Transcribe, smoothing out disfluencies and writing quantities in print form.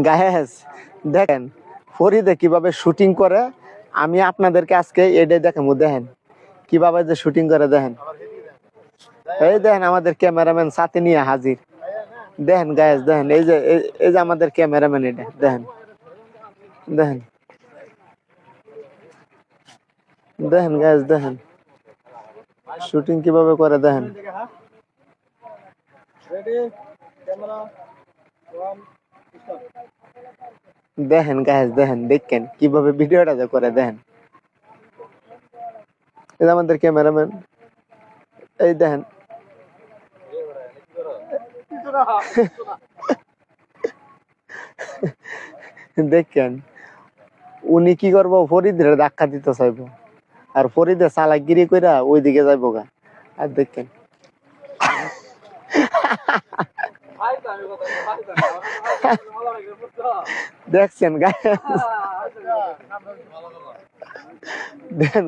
Guys দেখেন ফরিদে কিভাবে shooting করে, আমি আপনাদেরকে আজকে এটাই দেখাবো। দেখেন কিভাবে যে শুটিং করে, দেখেন এই দেখেন আমাদের ক্যামেরাম্যান সাথে নিয়ে হাজির। দেখেন গায়েস, দেখেন এই যে আমাদের ক্যামেরাম্যান, এটা দেখেন দেখেন দেখেন গায়েস, দেখেন শুটিং কিভাবে করে, দেখেন দেখেন গায়েস, দেখেন দেখেন কিভাবে ভিডিওটা যে করে, দেখেন এই যে আমাদের ক্যামেরাম্যান, এই দেখেন দেখেন উনি কি করবো, ফরিদের ধাক্কা দিতে চাইবো, আর ফরিদে চালাকগিরি কইরা ওইদিকে যাইবো গা। আর দেখেন দেখছেন গায়ে, দেখেন